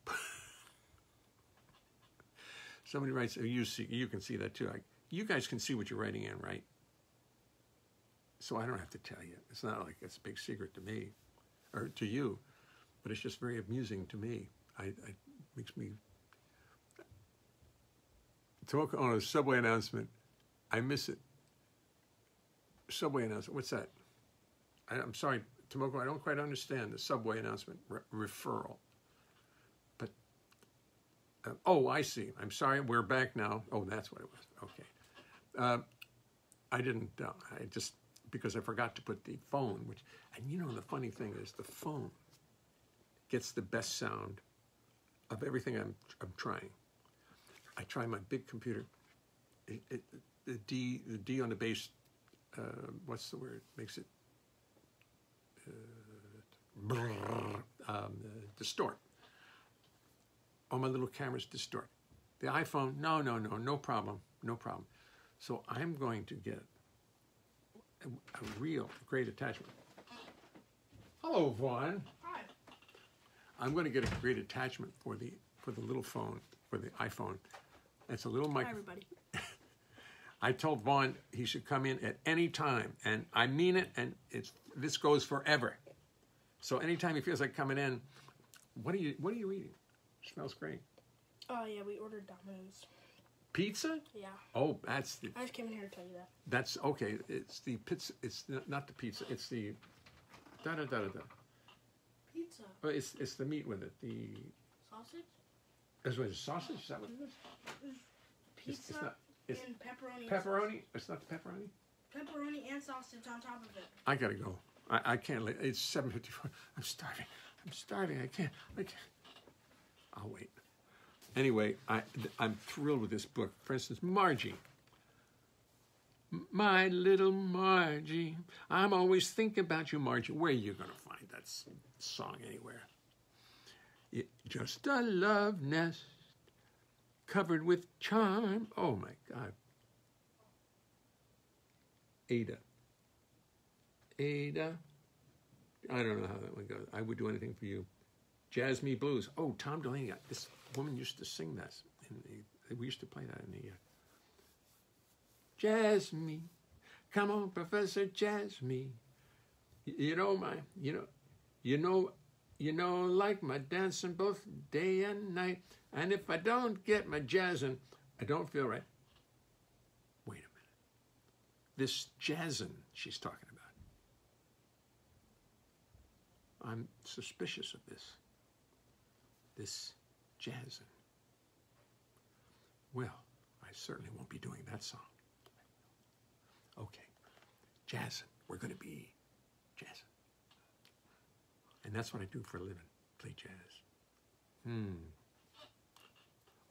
[SPEAKER 1] Somebody writes, you can see that too. You guys can see what you're writing in, right? So I don't have to tell you. It's not like it's a big secret to me or to you. But it's just very amusing to me. It makes me talk on a subway announcement. I miss it. Subway announcement. What's that? I'm sorry, Tomoko. I don't quite understand the subway announcement referral. But oh, I see. I'm sorry. We're back now. Oh, that's what it was. Okay. I didn't. I just because I forgot to put the phone. And you know the funny thing is the phone gets the best sound of everything I'm trying. I try my big computer. The D on the bass, what's the word? Makes it distort. Oh, my little camera's distorted. The iPhone, no problem. So I'm going to get a real great attachment. Hello, Vaughn.
[SPEAKER 2] Hi.
[SPEAKER 1] I'm going to get a great attachment for the little phone, for the iPhone. It's a little mic.
[SPEAKER 2] Hi, everybody.
[SPEAKER 1] I told Vaughn he should come in at any time, and I mean it, and this goes forever. So anytime he feels like coming in, what are you eating? Smells great.
[SPEAKER 2] Oh, yeah, we ordered Domino's.
[SPEAKER 1] Pizza?
[SPEAKER 2] Yeah.
[SPEAKER 1] Oh, that's the.
[SPEAKER 2] I just came in here to tell you that.
[SPEAKER 1] That's okay. It's the pizza. It's not the pizza. It's the
[SPEAKER 2] Pizza.
[SPEAKER 1] Oh, it's the meat with it. The
[SPEAKER 2] Sausage?
[SPEAKER 1] is it sausage? Is that what it is?
[SPEAKER 2] Pizza
[SPEAKER 1] It's
[SPEAKER 2] and pepperoni.
[SPEAKER 1] pepperoni. It's not the pepperoni.
[SPEAKER 2] Pepperoni and sausage on top of it.
[SPEAKER 1] I gotta go. I can't. It's 7:54. I'm starving. I can't. I'll wait. Anyway, I'm thrilled with this book. For instance, Margie. My little Margie, I'm always thinking about you, Margie. Where are you going to find that song anywhere? Just a love nest covered with charm. Oh, my God. Ada. I don't know how that one goes. I would do anything for you. Jazz Me Blues. Oh, Tom Delaney. This woman used to sing that. We used to play that in the... Jazz me, come on, Professor, jazz me. You know, like my dancing both day and night. And if I don't get my jazzing, I don't feel right. Wait a minute. This jazzing she's talking about. I'm suspicious of this. This jazzing. Well, I certainly won't be doing that song. Okay, jazzing. We're going to be jazzing. And that's what I do for a living, play jazz.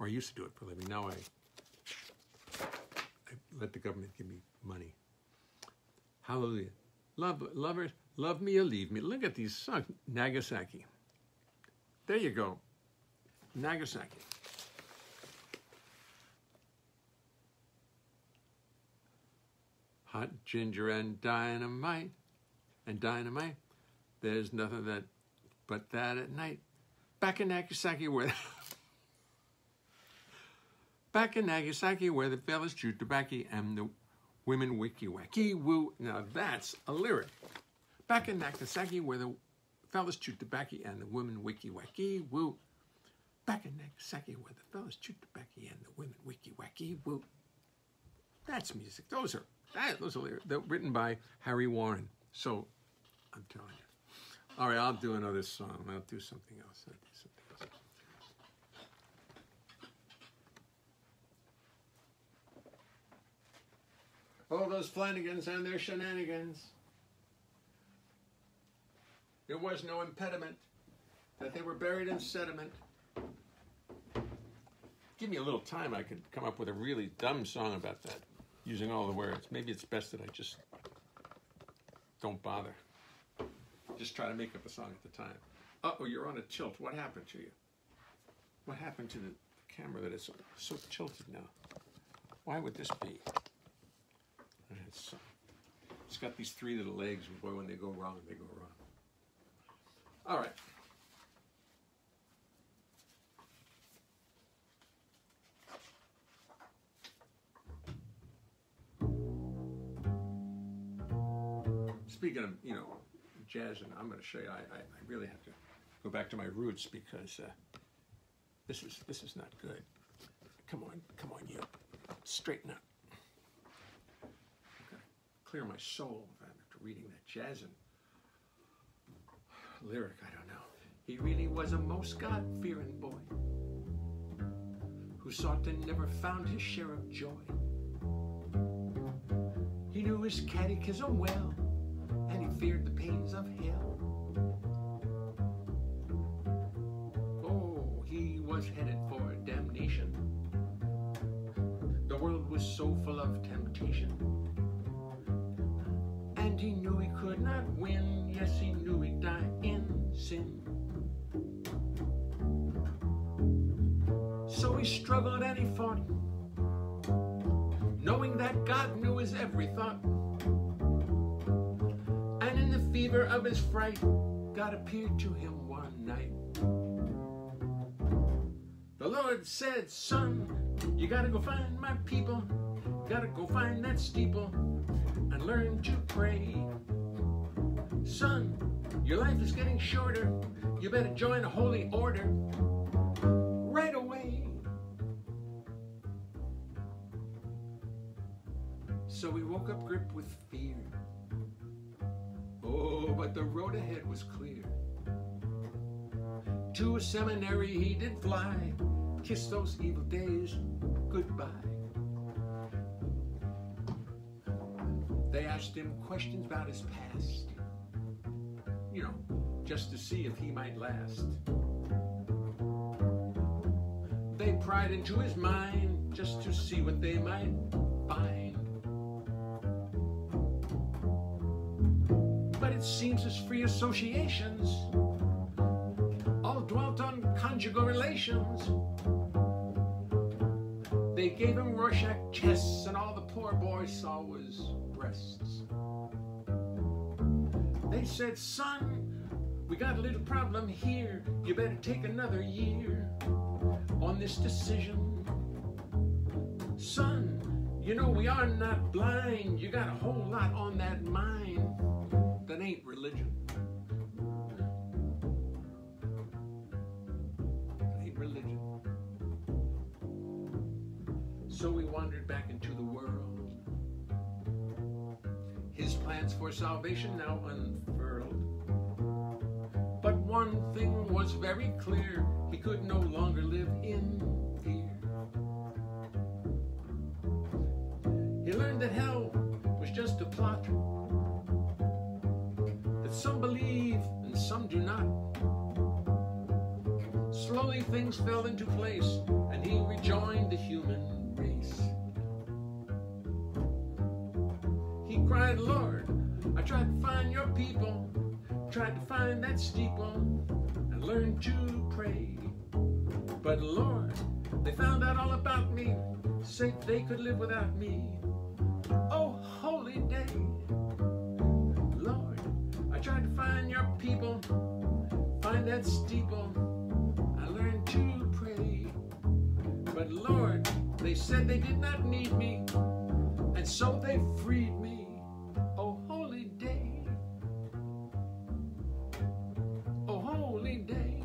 [SPEAKER 1] Or I used to do it for a living. Now I let the government give me money. Hallelujah. Lovers, love me or leave me. Look at these songs. Nagasaki. There you go. Nagasaki. Hot ginger and dynamite, there's nothing but that at night. Back in Nagasaki where the fellas chew tobacco and the women wicky wacky woo. Now that's a lyric. Back in Nagasaki where the fellas chew tobacco and the women wicky wacky woo. Back in Nagasaki where the fellas chew tobacco and the women wicky wacky woo. That's music. Those are lyrics. They're written by Harry Warren. So, I'm telling you. All right, I'll do another song. I'll do something else. Oh, those Flanagans and their shenanigans. There was no impediment that they were buried in sediment. Give me a little time, I could come up with a really dumb song about that, using all the words. Maybe it's best that I just don't bother. Just try to make up a song at the time. Uh-oh, you're on a tilt. What happened to you? What happened to the camera that is so tilted now? Why would this be? It's got these three little legs, and boy, when they go wrong, they go wrong. All right. Speaking of, jazz, and I'm going to show you, I really have to go back to my roots because this is not good. Come on, you. Straighten up. Okay. Clear my soul after reading that jazz and lyric, I don't know. He really was a most God-fearing boy who sought and never found his share of joy. He knew his catechism well, and he feared the pains of hell. Oh, he was headed for damnation. The world was so full of temptation, and he knew he could not win. Yes, he knew he'd die in sin. So he struggled and he fought, knowing that God knew his every thought. And in the fever of his fright, God appeared to him one night. The Lord said, son, you gotta go find my people, gotta go find that steeple and learn to pray. Son, your life is getting shorter, you better join a holy order right away. So he woke up gripped with fear. Oh, but the road ahead was clear. To a seminary he did fly, kiss those evil days goodbye. They asked him questions about his past, you know, just to see if he might last. They pried into his mind just to see what they might find. But it seems his free associations all dwelt on conjugal relations. They gave him Rorschach tests, and all the poor boy saw was breasts. They said, son, we got a little problem here. You better take another year on this decision. Son, you know we are not blind. You got a whole lot on that mind that ain't religion. That ain't religion. So we wandered back into the world. His plans for salvation now unfurled. But one thing was very clear, he could no longer live in fear. He learned that hell was just a plot, that some believe and some do not. Slowly things fell into place, and he rejoined the human race. He cried, Lord, I tried to find your people, tried to find that steeple and learn to pray. But Lord, they found out all about me, said they could live without me. Oh, holy day. Lord, I tried to find your people, find that steeple, I learned to pray. But Lord, they said they did not need me, and so they freed me. Oh, holy day. Oh, holy day.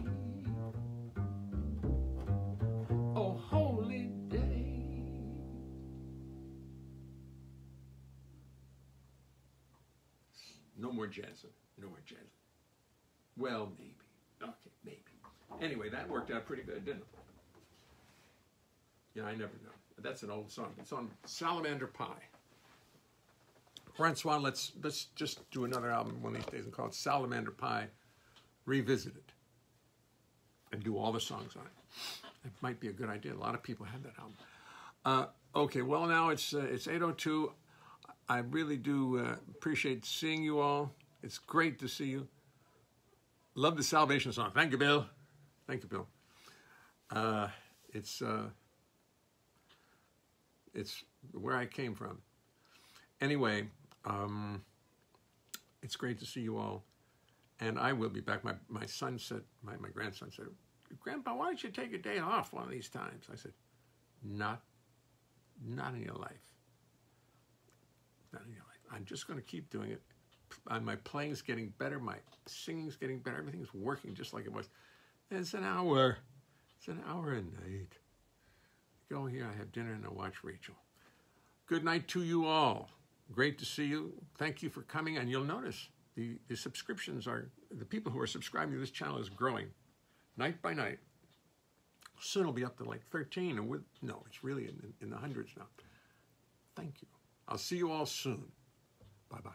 [SPEAKER 1] Oh, holy day. No more jazzing. No more jazzing. Well, maybe. Okay, maybe. Anyway, that worked out pretty good, didn't it? Yeah, I never know. That's an old song. It's on Salamander Pie. Francois, let's just do another album one of these days and call it Salamander Pie Revisited and do all the songs on it. It might be a good idea. A lot of people have that album. Okay, well now it's 8:02. I really do appreciate seeing you all. It's great to see you. Love the Salvation song. Thank you, Bill. Thank you, Bill. It's where I came from. Anyway, it's great to see you all. And I will be back. My son said, my grandson said, Grandpa, why don't you take a day off one of these times? I said, not in your life. Not in your life. I'm just going to keep doing it. My playing's getting better. My singing's getting better. Everything's working just like it was. And it's an hour. It's an hour a night. Go here, I have dinner, and I watch Rachel. Good night to you all. Great to see you. Thank you for coming. And you'll notice the subscriptions are, the people who are subscribing to this channel is growing night by night. Soon it'll be up to like 13. And no, it's really in the hundreds now. Thank you. I'll see you all soon. Bye-bye.